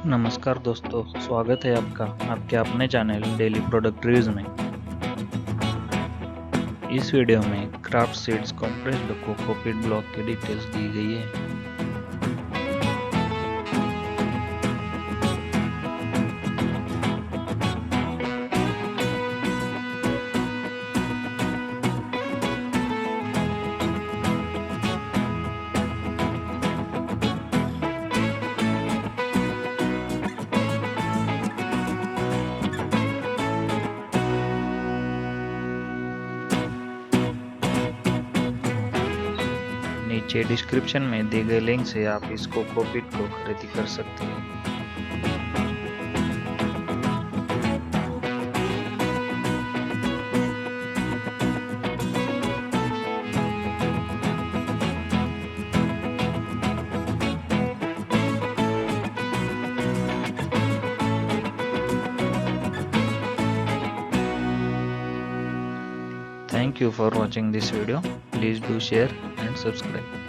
नमस्कार दोस्तों, स्वागत है आपका आपके अपने चैनल डेली प्रोडक्ट रिव्यूज में। इस वीडियो में craft seeds compressed cocopeat block की डिटेल्स दी गई है। नीचे डिस्क्रिप्शन में दिए गए लिंक से आप इस कोकोपीट को खरीदी कर सकते हैं। Thank you for watching this video. Please do share and subscribe.